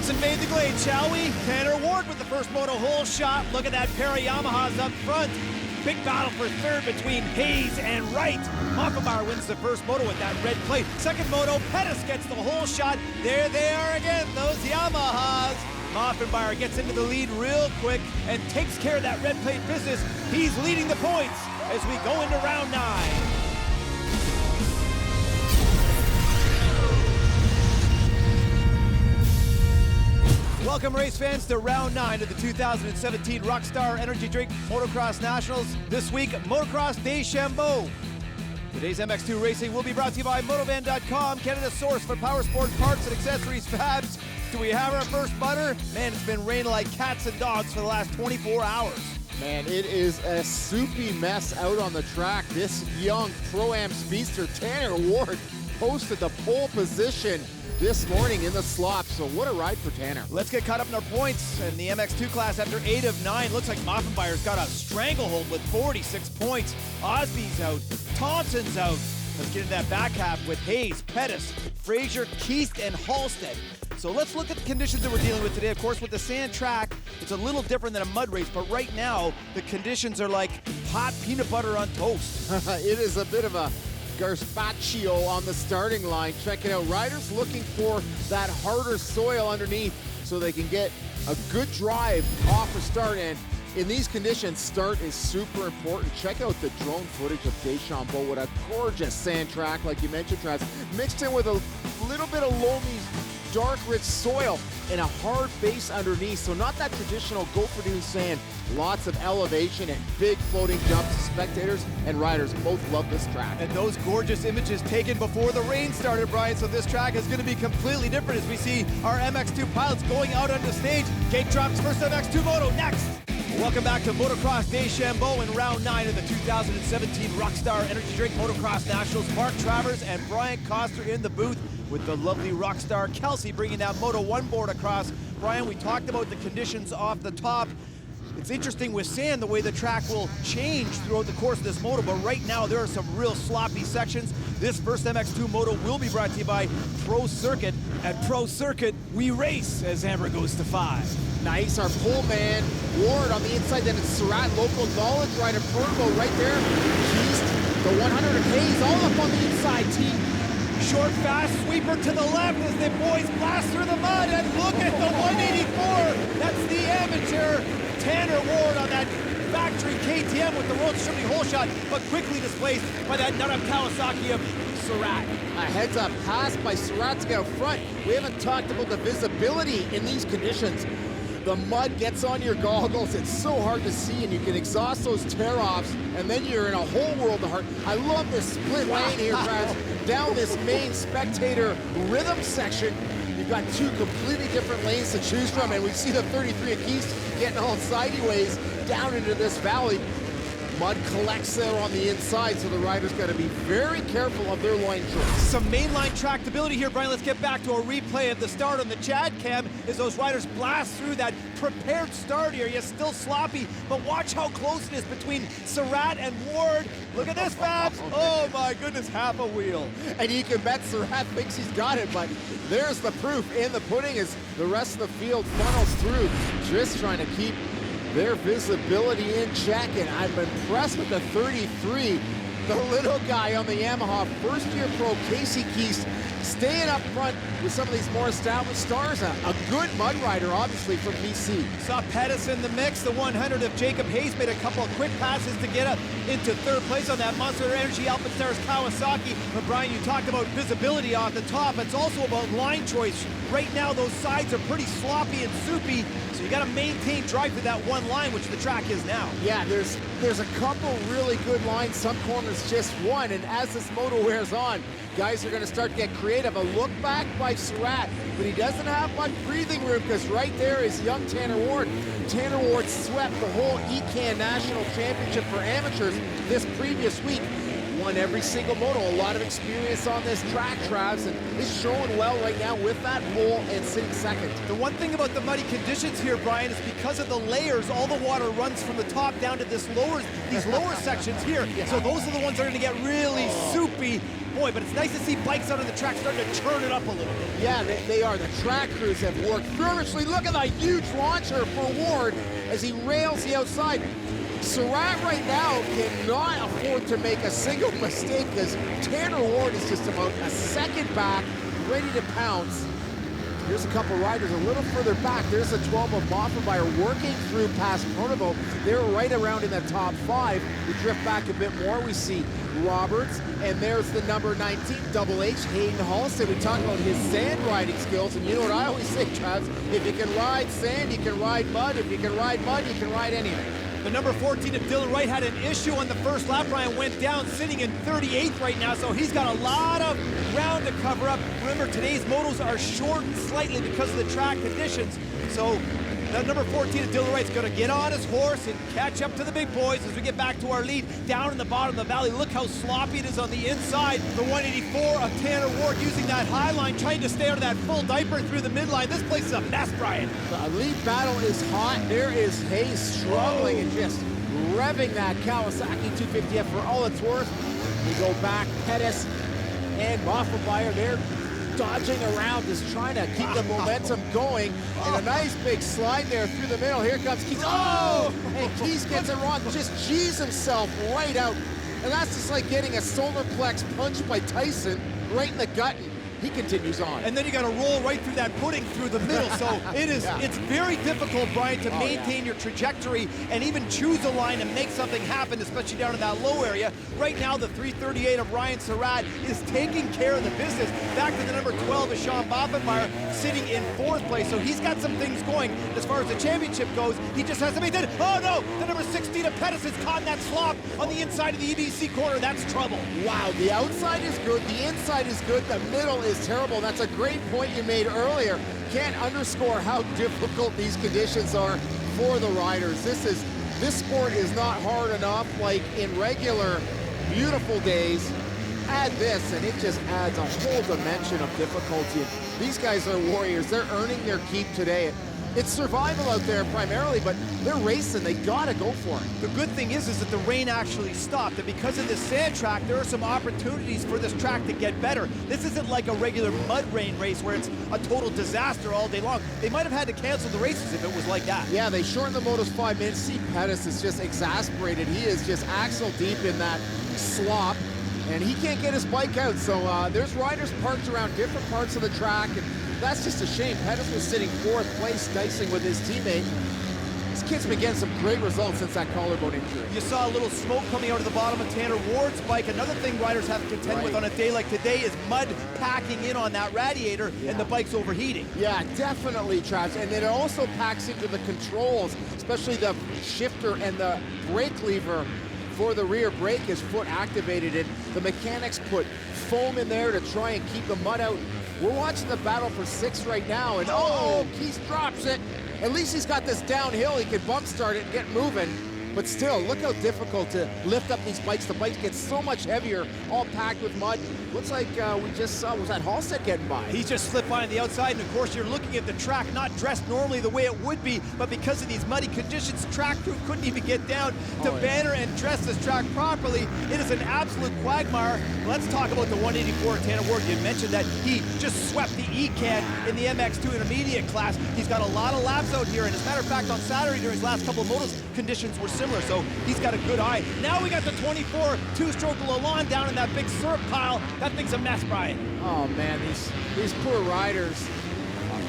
Let's invade the glade, shall we? Tanner Ward with the first moto hole shot. Look at that pair of Yamahas up front. Big battle for third between Hayes and Wright. Moffenbauer wins the first moto with that red plate. Second moto, Pettis gets the hole shot. There they are again, those Yamahas. Moffenbauer gets into the lead real quick and takes care of that red plate business. He's leading the points as we go into round 9. Welcome, race fans, to round 9 of the 2017 Rockstar Energy Drink Motocross Nationals. This week, Motocross Deschambault. Today's MX2 racing will be brought to you by Motovan.com, Canada's source for power sport parts and accessories. Fabs, do we have our first butter? Man, it's been raining like cats and dogs for the last 24 hours. Man, it is a soupy mess out on the track. This young Pro-Am speedster, Tanner Ward, posted the pole position this morning in the slop, so what a ride for Tanner. Let's get caught up in our points in the MX2 class after 8 of 9. Looks like Moffenbauer's got a stranglehold with 46 points. Osby's out, Thompson's out. Let's get into that back half with Hayes, Pettis, Frazier, Keast, and Halstead. So let's look at the conditions that we're dealing with today. Of course, with the sand track, it's a little different than a mud race, but right now, the conditions are like hot peanut butter on toast. It is a bit of a gazpacho on the starting line. Check it out. Riders looking for that harder soil underneath so they can get a good drive off the start. And in these conditions, start is super important. Check out the drone footage of Deschambault. What a gorgeous sand track, like you mentioned, Travis, mixed in with a little bit of loamy, dark, rich soil and a hard base underneath. So not that traditional go-for-dune sand. Lots of elevation and big floating jumps. Spectators and riders both love this track. And those gorgeous images taken before the rain started, Brian, so this track is going to be completely different as we see our MX2 pilots going out on the stage. Gate drops first MX2 moto next. Welcome back to Motocross Deschambault in round 9 of the 2017 Rockstar Energy Drink Motocross Nationals. Mark Travers and Brian Coster in the booth with the lovely Rockstar Kelsey bringing that Moto 1 board across. Brian, we talked about the conditions off the top. It's interesting with sand the way the track will change throughout the course of this moto, but right now there are some real sloppy sections. This first MX2 moto will be brought to you by Pro Circuit. At Pro Circuit, we race as Amber goes to 5. Nice, our pole man, Ward on the inside, then it's Surratt, local knowledge rider, Portable right there. Keast, the 100 of Hayes, all up on the inside, team. Short, fast sweeper to the left as the boys blast through the mud, and look at the 184. That's the amateur Tanner Ward on that factory KTM with the road stripping hole shot, but quickly displaced by that nut up Kawasaki of Surratt. A heads up pass by Surratt to get out front. We haven't talked about the visibility in these conditions. The mud gets on your goggles, it's so hard to see, and you can exhaust those tear-offs, and then you're in a whole world of hurt. I love this split lane here, Brad. Down this main spectator rhythm section, you've got two completely different lanes to choose from, and we see the 33 of Keast getting all sideways down into this valley. Mud collects there on the inside, so the rider's got to be very careful of their line choice. Some mainline tractability here, Brian. Let's get back to a replay of the start on the Chad cam as those riders blast through that prepared start area. Still sloppy, but watch how close it is between Surratt and Ward. Look at this, Fabs. Oh my goodness, half a wheel. And you can bet Surratt thinks he's got it, but there's the proof in the pudding as the rest of the field funnels through, just trying to keep their visibility in check. And I'm impressed with the 33, the little guy on the Yamaha, first-year pro Casey Keast, staying up front with some of these more established stars. A good mud rider, obviously, from BC. Saw Pettis in the mix. The 100 of Jacob Hayes made a couple of quick passes to get up into third place on that Monster Energy Alpinstars Kawasaki. But Brian, you talked about visibility off the top. It's also about line choice. Right now, those sides are pretty sloppy and soupy, so you got to maintain drive to that one line, which the track is now. Yeah, there's a couple really good lines, some corners just one, and as this moto wears on, guys are going to start to get creative. A look back by Surratt, but he doesn't have much breathing room because right there is young Tanner Ward. Tanner Ward swept the whole ECAN National Championship for amateurs this previous week. won every single moto. A lot of experience on this track, Travis, and is showing well right now with that pole and sitting second. The one thing about the muddy conditions here, Brian, is because of the layers, all the water runs from the top down to these lower sections here. Yeah. So those are the ones that are going to get really soupy. Boy, but it's nice to see bikes out on the track starting to churn it up a little bit. Yeah, they are. The track crews have worked feverishly. Look at that huge launcher for Ward as he rails the outside. Surratt right now cannot afford to make a single mistake because Tanner Ward is just about a second back, ready to pounce. Here's a couple riders a little further back. There's a 12 of Moffenmeyer working through past Pronovo. They're right around in the top 5. We drift back a bit more. We see Roberts, and there's the number 19, Double H, Hayden Halstead. We talk about his sand riding skills, and you know what I always say, Travis? If you can ride sand, you can ride mud. If you can ride mud, you can ride anything. The number 14 of Dylan Wright had an issue on the first lap. Brian went down, sitting in 38th right now, so he's got a lot of ground to cover up. Remember, today's motos are shortened slightly because of the track conditions. So that number 14 of Dylan Wright's going to get on his horse and catch up to the big boys as we get back to our lead down in the bottom of the valley. Look how sloppy it is on the inside. The 184 of Tanner Ward using that high line, trying to stay out of that full diaper through the midline. This place is a mess, Brian. The lead battle is hot. There is Hayes struggling and just revving that Kawasaki 250F for all it's worth. We go back, Pettis and Moffenmeyer, they're dodging around, just trying to keep the momentum going. And a nice big slide there through the middle. Here comes Keys. Oh! And Keys gets it wrong, just G's himself right out. And that's just like getting a solar plex punched by Tyson right in the gut. He continues on. And then you got to roll right through that pudding through the middle. So it's very difficult, Brian, to maintain your trajectory and even choose a line and make something happen, especially down in that low area. Right now, the 338 of Ryan Surratt is taking care of the business. Back to the number 12 of Sean Boffenmeyer, sitting in 4th place. So he's got some things going as far as the championship goes. He just has to maintain. Oh no, the number 16 of Pettis has caught that slop on the inside of the EBC corner. That's trouble. Wow, the outside is good, the inside is good, the middle is terrible. That's a great point you made earlier. Can't underscore how difficult these conditions are for the riders. This sport is not hard enough like in regular beautiful days. Add this and it just adds a whole dimension of difficulty. These guys are warriors. They're earning their keep today. It's survival out there primarily, but they're racing. They gotta go for it. The good thing is that the rain actually stopped, and because of this sand track, there are some opportunities for this track to get better. This isn't like a regular mud rain race where it's a total disaster all day long. They might have had to cancel the races if it was like that. Yeah, they shortened the motos 5 minutes. See, Pettis is just exasperated. He is just axle deep in that slop, and he can't get his bike out. So there's riders parked around different parts of the track, and that's just a shame. Pettis was sitting 4th place, dicing with his teammate. This kid's been getting some great results since that collarbone injury. You saw a little smoke coming out of the bottom of Tanner Ward's bike. Another thing riders have to contend with on a day like today is mud packing in on that radiator and the bike's overheating. Yeah, definitely, Travis. And then it also packs into the controls, especially the shifter and the brake lever for the rear brake is foot activated, and the mechanics put foam in there to try and keep the mud out. We're watching the battle for 6th right now, and Keith drops it. At least he's got this downhill. He can bump start it and get moving. But still, look how difficult to lift up these bikes. The bikes get so much heavier, all packed with mud. Looks like we just saw, was that Halstead getting by? He just slipped by on the outside, and of course you're looking at the track not dressed normally the way it would be, but because of these muddy conditions, track crew couldn't even get down to banner and dress this track properly. It is an absolute quagmire. Let's talk about the 184 Tanner Ward. You mentioned that he just swept the E-Can in the MX2 intermediate class. He's got a lot of laps out here, and as a matter of fact, on Saturday during his last couple of motos, conditions were similar, so he's got a good eye. Now we got the 24 two-stroke Lalonde down in that big syrup pile. That thing's a mess, Brian. Oh man, these poor riders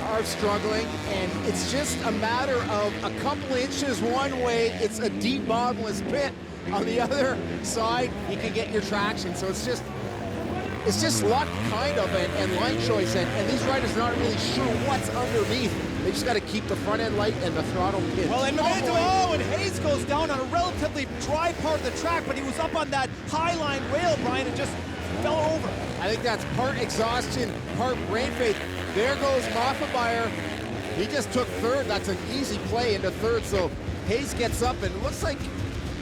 are struggling, and it's just a matter of a couple inches one way. It's a deep bottomless pit. On the other side, you can get your traction. So it's just luck, kind of, and line choice, and these riders are not really sure what's underneath. They just got to keep the front end light and the throttle pin. Well, and and Hayes goes down on a relatively dry part of the track, but he was up on that high line rail, Brian, and just fell over. I think that's part exhaustion, part brain fade. There goes Moffenmeyer. He just took 3rd. That's an easy play into 3rd. So Hayes gets up, and it looks like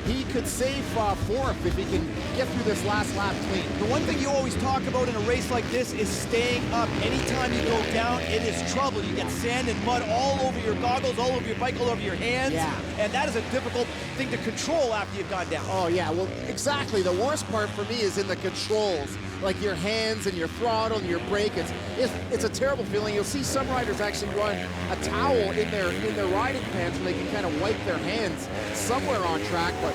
he could save fourth if he can get through this last lap clean. The one thing you always talk about in a race like this is staying up. Anytime you go down, it is trouble. You get sand and mud all over your goggles, all over your bike, all over your hands. Yeah. And that is a difficult thing to control after you've gone down. Oh yeah, well exactly. The worst part for me is in the controls, like your hands and your throttle and your brake. It's a terrible feeling. You'll see some riders actually run a towel in their riding pants where they can kind of wipe their hands somewhere on track. But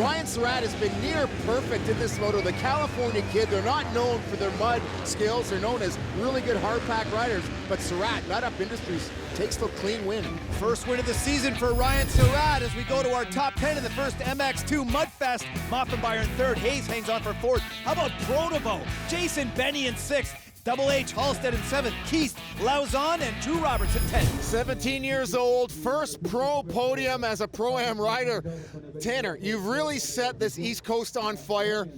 Ryan Surratt has been near perfect in this moto. The California kid, they're not known for their mud skills. They're known as really good hard pack riders. But Surratt, Nut Up Industries, takes the clean win. First win of the season for Ryan Surratt as we go to our top 10 in the first MX2 Mudfest. Moffenbauer in third, Hayes hangs on for fourth. How about Protovo? Jason Benny in sixth. Double H Halstead in seventh, Keith Lauzon and Drew Roberts in 10th. 17 years old, first pro podium as a Pro-Am rider. Tanner, you've really set this East Coast on fire.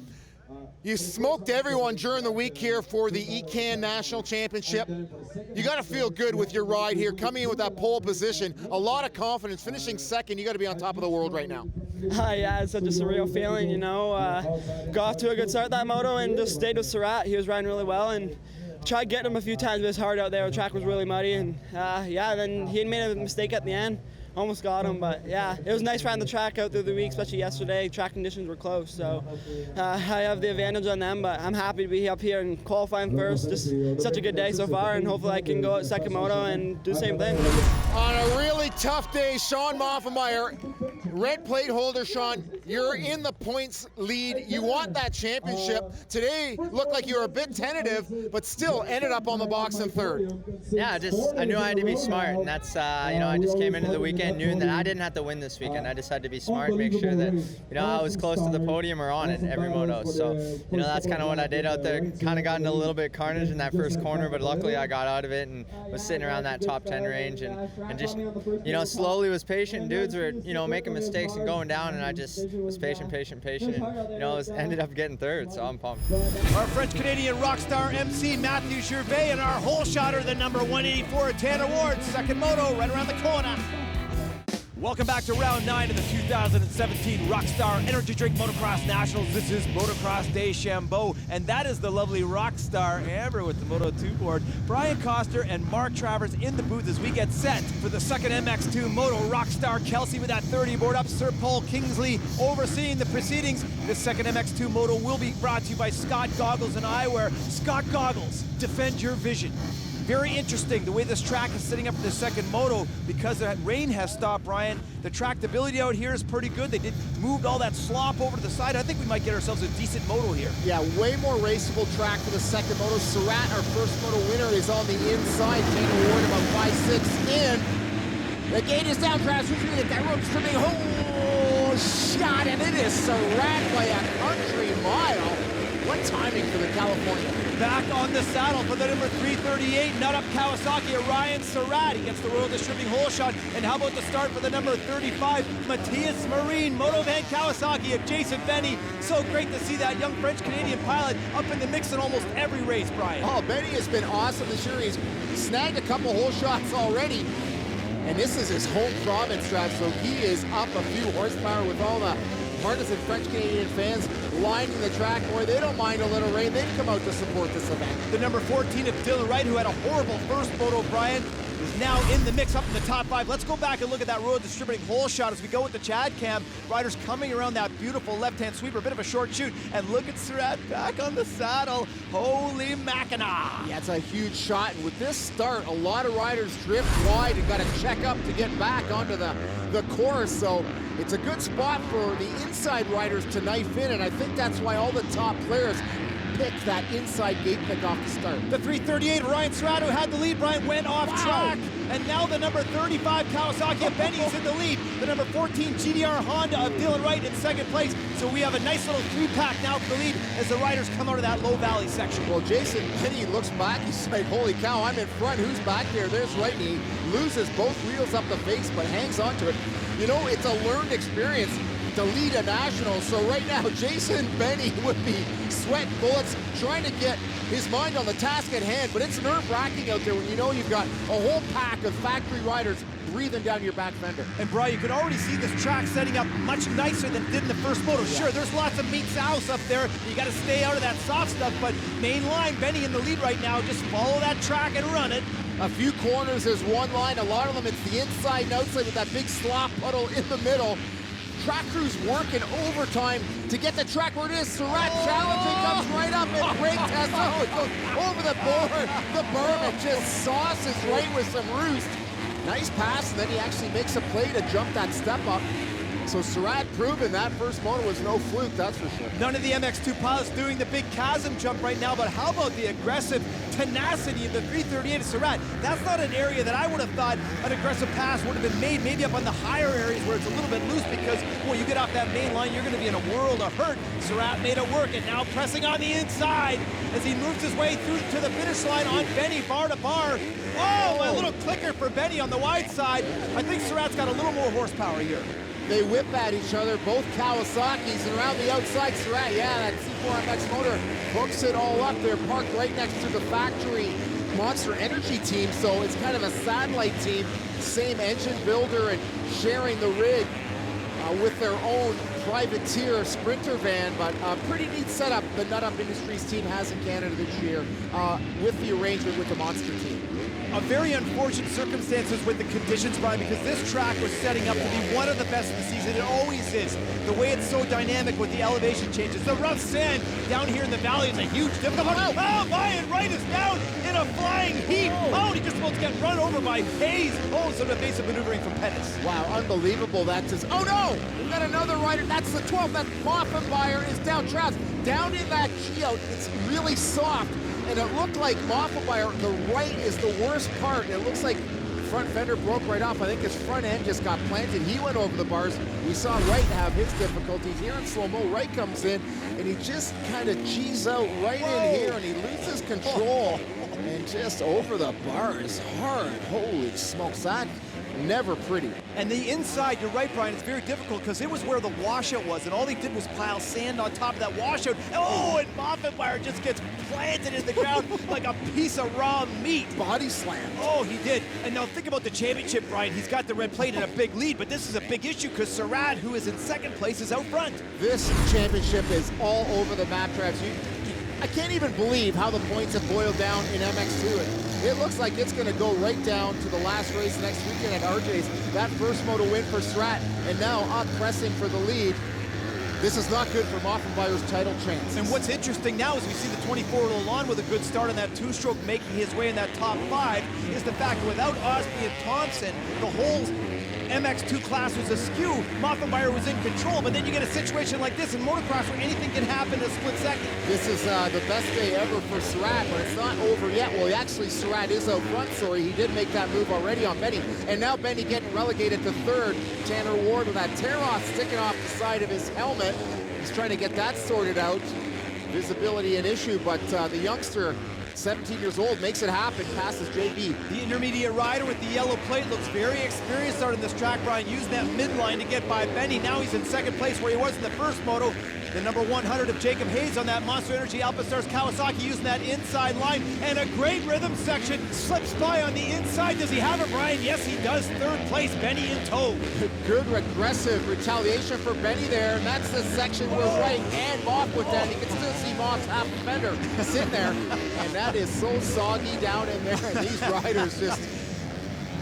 You smoked everyone during the week here for the ECAN National Championship. You got to feel good with your ride here, coming in with that pole position. A lot of confidence, finishing second. You got to be on top of the world right now. Yeah, it's such a surreal feeling, you know. Got off to a good start that moto and just stayed with Surratt. He was riding really well and tried getting him a few times, but it's hard out there. The track was really muddy, and yeah, then he had made a mistake at the end. Almost got him, but yeah, it was nice riding the track out through the week, especially yesterday. Track conditions were close, so I have the advantage on them, but I'm happy to be up here and qualifying first. Just such a good day so far, and hopefully I can go out second moto and do the same thing. On a really tough day, Sean Moffenbauer, red plate holder. Sean, you're in the points lead. You want that championship. Today looked like you were a bit tentative, but still ended up on the box in third. Yeah, I knew I had to be smart, and that's, I just came into the weekend knowing that I didn't have to win this weekend. I just had to be smart and make sure that, I was close to the podium or on it every moto. So, that's kind of what I did out there. Kind of got into a little bit of carnage in that first corner, but luckily I got out of it and was sitting around that top 10 range and just, slowly was patient. Dudes were, making mistakes and going down, and I just was patient, and, ended up getting third, so I'm pumped. Our French-Canadian Rockstar MC, Matthew Gervais, and our hole shotter, the number 184, Tanner Ward, second moto, right around the corner. Welcome back to round 9 of the 2017 Rockstar Energy Drink Motocross Nationals. This is Motocross Deschambault, and that is the lovely Rockstar Amber with the Moto2 board. Brian Coster and Mark Travers in the booth as we get set for the second MX2 Moto. Rockstar Kelsey with that 30 board up. Sir Paul Kingsley overseeing the proceedings. This second MX2 Moto will be brought to you by Scott Goggles and Eyewear. Scott Goggles, defend your vision. Very interesting the way this track is setting up for the second moto because the rain has stopped, Brian. The tractability out here is pretty good. They did move all that slop over to the side. I think we might get ourselves a decent moto here. Yeah, way more raceable track for the second moto. Surratt, our first moto winner, is on the inside. Tanner Ward about 5-6 in. The gate is down, Travis. Who's going to get that road stripping? Oh, shot, and it is Surratt by a country mile. What timing for the California. Back on the saddle for the number 338, Nut Up Kawasaki, Ryan Surratt. He gets the road distributing hole shot. And how about the start for the number 35, Matthias Marine, Moto Van Kawasaki of Jason Benny. So great to see that young French-Canadian pilot up in the mix in almost every race, Brian. Oh, Benny has been awesome this year. He's snagged a couple hole shots already. And this is his home province track, so he is up a few horsepower with all the partisan French-Canadian fans lining the track. Boy, they don't mind a little rain. They've come out to support this event. The number 14 of Dylan Wright, who had a horrible first moto, Brian, is now in the mix, up in the top 5. Let's go back and look at that road distributing hole shot as we go with the Chad cam. Riders coming around that beautiful left-hand sweeper, a bit of a short shoot. And look at Surratt back on the saddle. Holy Mackinac. Yeah, it's a huge shot. And with this start, a lot of riders drift wide and got to check up to get back onto the course. So it's a good spot for the inside riders to knife in, and I think that's why all the top players picked that inside gate pick off the start. The 338, Ryan Surratt, who had the lead, Brian, went off track. And now the number 35, Kawasaki of Benny's in the lead. The number 14, GDR Honda of Dylan Wright in second place. So we have a nice little three-pack now for the lead as the riders come out of that low valley section. Well, Jason Benny looks back. He's like, holy cow, I'm in front. Who's back there? There's Wright. He loses both wheels up the face, but hangs on to it. It's a learned experience to lead a national. So right now, Jason Benny would be sweating bullets, trying to get his mind on the task at hand, but it's nerve-wracking out there when you know you've got a whole pack of factory riders breathing down your back fender. And Brian, you can already see this track setting up much nicer than it did in the first moto. Sure, there's lots of meat souse up there. You got to stay out of that soft stuff, but main line, Benny in the lead right now. Just follow that track and run it. A few corners, there's one line. A lot of them, it's the inside and outside with that big slop puddle in the middle. Track crew's working overtime to get the track where it is. Surratt challenging, comes right up and great test. Oh, it goes over the board. The berm, it just sauces right with some roost. Nice pass, and then he actually makes a play to jump that step up. So Surratt proving that first moto was no fluke, that's for sure. None of the MX2 pilots doing the big chasm jump right now, but how about the aggressive tenacity of the 338 of Surratt? That's not an area that I would have thought an aggressive pass would have been made, maybe up on the higher areas where it's a little bit loose, because, well, you get off that main line, you're going to be in a world of hurt. Surratt made it work, and now pressing on the inside as he moves his way through to the finish line on Benny, bar to bar. Oh, a little clicker for Benny on the wide side. I think Surratt's got a little more horsepower here. They whip at each other, both Kawasaki's, and around the outside, Surratt, yeah, that C4MX motor hooks it all up. They're parked right next to the factory Monster Energy team, so it's kind of a satellite team, same engine builder and sharing the rig with their own privateer sprinter van, but a pretty neat setup the Nut Up Industries team has in Canada this year with the arrangement with the Monster team. A very unfortunate circumstances with the conditions, Brian, because this track was setting up to be one of the best of the season. It always is. The way it's so dynamic with the elevation changes. The rough sand down here in the valley is a huge difficulty. Oh, Brian Wright is down in a flying heap. Oh, he just about to get run over by Hayes. Oh, some evasive maneuvering from Pettis. Wow, unbelievable. That's just, oh no! We've got another rider. That's the 12th. That Moffenmeyer is down. Travis, down in that G-out. It's really soft. And it looked like Moffenmeyer, the right is the worst part. It looks like front fender broke right off. I think his front end just got planted. He went over the bars. We saw Wright have his difficulties. Here in slow-mo, Wright comes in, and he just kind of cheese out right in here, and he loses control. And just over the bars, hard. Holy smokes, that never pretty. And the inside, you're right, Brian, it's very difficult because it was where the washout was, and all they did was pile sand on top of that washout. Oh, and Moffenmeyer just gets planted in the ground like a piece of raw meat. Body slam. Oh, he did. And now think about the championship, Brian. He's got the red plate and a big lead, but this is a big issue because Surratt, who is in second place, is out front. This championship is all over the map, Travis. I can't even believe how the points have boiled down in MX2. It looks like it's going to go right down to the last race next weekend at RJ's. That first moto win for Surratt, and now up pressing for the lead. This is not good for Moffenmeyer's title chance. And what's interesting now is we see the 24 Lalonde with a good start on that two-stroke making his way in that top 5 is the fact that without Osby and Thompson, the whole MX2 class was askew. Moffenmeyer was in control, but then you get a situation like this in motocross where anything can happen in a split second. This is the best day ever for Surratt, but it's not over yet. Well, actually, Surratt is out front, so he did make that move already on Benny. And now Benny getting relegated to third. Tanner Ward with that tear-off sticking off the side of his helmet. He's trying to get that sorted out. Visibility an issue, but the youngster, 17 years old, makes it happen, passes JB. The intermediate rider with the yellow plate looks very experienced starting this track, Brian, using that midline to get by Benny. Now he's in second place where he was in the first moto. The number 100 of Jacob Hayes on that Monster Energy Alpastars Kawasaki using that inside line, and a great rhythm section. Slips by on the inside. Does he have it, Brian? Yes, he does. Third place, Benny in tow. Good aggressive retaliation for Benny there, and that's the section where Wright and Moff went down. You can still see Moff's half fender sitting there, and that is so soggy down in there, and these riders just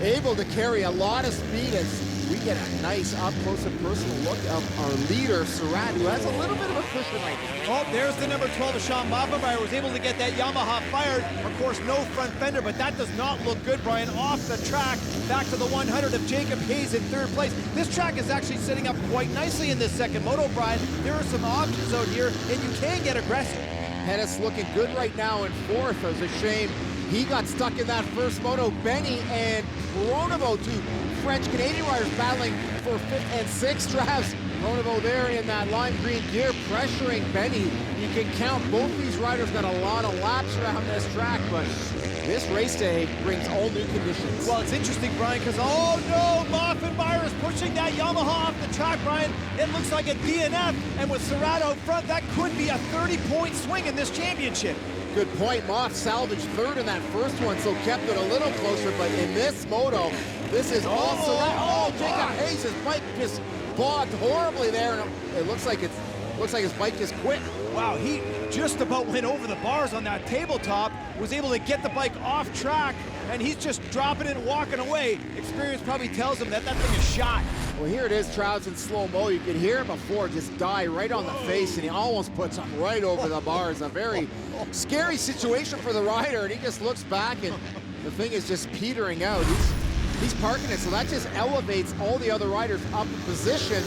able to carry a lot of speed as we get a nice up-close and personal look of our leader, Surratt, who has a little bit of a cushion right now. Oh, there's the number 12 of Sean Moffenmeyer, was able to get that Yamaha fired. Of course, no front fender, but that does not look good, Brian. Off the track, back to the 100 of Jacob Hayes in third place. This track is actually setting up quite nicely in this second moto, Brian. There are some options out here, and you can get aggressive. Pettis looking good right now in fourth. It was a shame he got stuck in that first moto. Benny and Pronovo, two French-Canadian riders battling for fifth and sixth. Travis, Pronovo there in that lime green gear, pressuring Benny. You can count both these riders got a lot of laps around this track, but this race day brings all new conditions. Well, it's interesting, Brian, because, oh no, Moffenmeyer is pushing that Yamaha off the track, Brian. It looks like a DNF, and with Surratt out front, that could be a 30-point swing in this championship. Good point. Moth salvaged third in that first one, so kept it a little closer. But in this moto, this is all Surratt. Oh, Jacob Hayes, his bike just bogged horribly there, and it looks like his bike just quit. Wow, he just about went over the bars on that tabletop, was able to get the bike off track, and he's just dropping it and walking away. Experience probably tells him that that thing is shot. Well, here it is, Trouds in slow-mo. You could hear him before just die right on the face, and he almost puts him right over the bars. A very scary situation for the rider, and he just looks back, and the thing is just petering out. He's parking it, so that just elevates all the other riders up in position.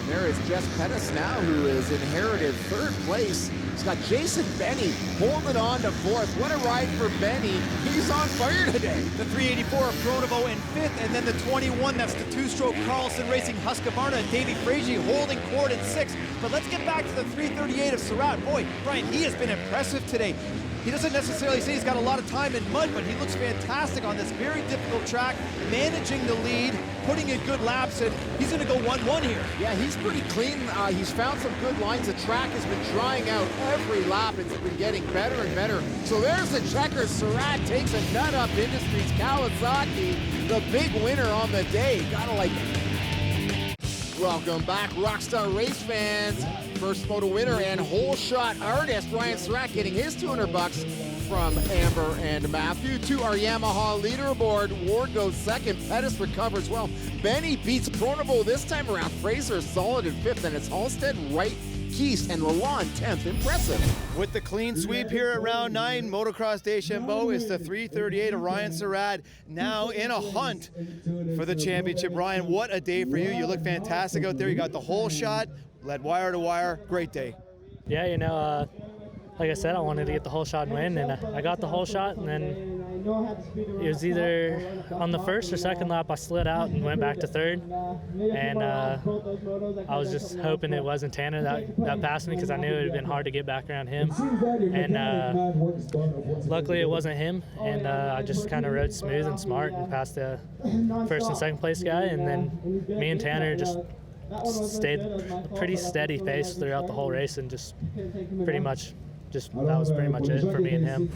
There is Jess Pettis now, who has inherited third place. He's got Jason Benny holding on to fourth. What a ride for Benny. He's on fire today. The 384 of Pronovo in fifth, and then the 21, that's the two-stroke Carlson Racing Husqvarna and Davey Frazier holding court in sixth. But let's get back to the 338 of Surratt. Boy, Brian, he has been impressive today. He doesn't necessarily say he's got a lot of time in mud, but he looks fantastic on this very difficult track, managing the lead, putting in good laps, and he's going to go 1-1 here. Yeah, he's pretty clean. He's found some good lines. The track has been drying out every lap. It's been getting better and better. So there's the checkers. Surratt takes a Nut Up Industries Kawasaki, the big winner on the day. Gotta like it. Welcome back, Rockstar race fans. First moto winner and hole shot artist, Ryan Surratt, getting his $200 from Amber and Matthew. To our Yamaha leaderboard, Ward goes second, Pettis recovers well. Benny beats Pronovo this time around. Fraser solid in fifth, and it's Halstead, Wright, Keast, and Lalonde 10th. Impressive. With the clean sweep here at round 9, Motocross Deschambault is the 338 of Ryan Surratt, now in a hunt for the championship. Ryan, what a day for you. You look fantastic out there. You got the hole shot, led wire to wire. Great day. Yeah, you know, like I said, I wanted to get the whole shot and win, and I got the whole shot, and then it was either on the first or second lap I slid out and went back to third, and I was just hoping it wasn't Tanner that passed me, because I knew it would have been hard to get back around him, and luckily it wasn't him, and I just kind of rode smooth and smart and passed the first and second place guy, and then me and Tanner just stayed a pretty steady pace throughout the whole race, and just pretty much that was pretty much it for me and him.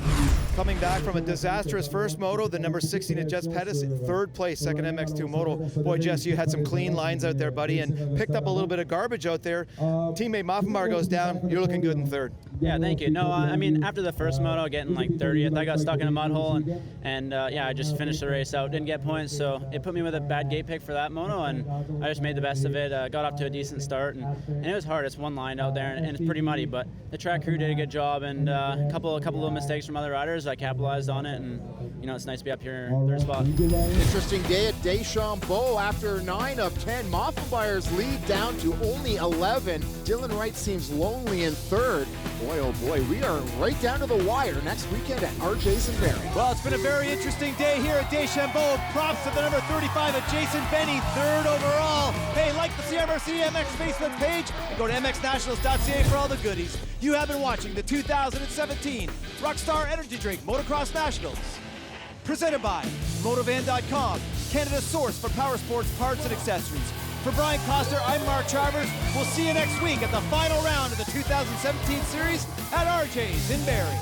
Coming back from a disastrous first moto, the number 16 of Jess Pettis in third place, second MX2 moto. Boy, Jess, you had some clean lines out there, buddy, and picked up a little bit of garbage out there. Teammate Moffenbar goes down. You're looking good in third. Yeah, thank you. No, I mean, after the first moto, getting like 30th, I got stuck in a mud hole, and yeah, I just finished the race out, didn't get points, so it put me with a bad gate pick for that moto, and I just made the best of it, got off to a decent start, and it was hard. It's one line out there, and it's pretty muddy, but the track crew did a good job, and a couple little mistakes from other riders. I capitalized on it, and you know, it's nice to be up here in third spot. Interesting day at Deschambault. After 9 of 10, Moffenbar's lead down to only 11. Dylan Wright seems lonely in third. Boy, oh boy, we are right down to the wire next weekend at our Jason Berry. Well, it's been a very interesting day here at Deschambault. Props to the number 35 of Jason Benny, third overall. Hey, like the CMRC MX Facebook page and go to mxnationals.ca for all the goodies. You have been watching the 2017 Rockstar Energy Drink Motocross Nationals. Presented by Motovan.com, Canada's source for power sports parts and accessories. For Brian Coster, I'm Mark Travers. We'll see you next week at the final round of the 2017 series at RJ's in Barrie.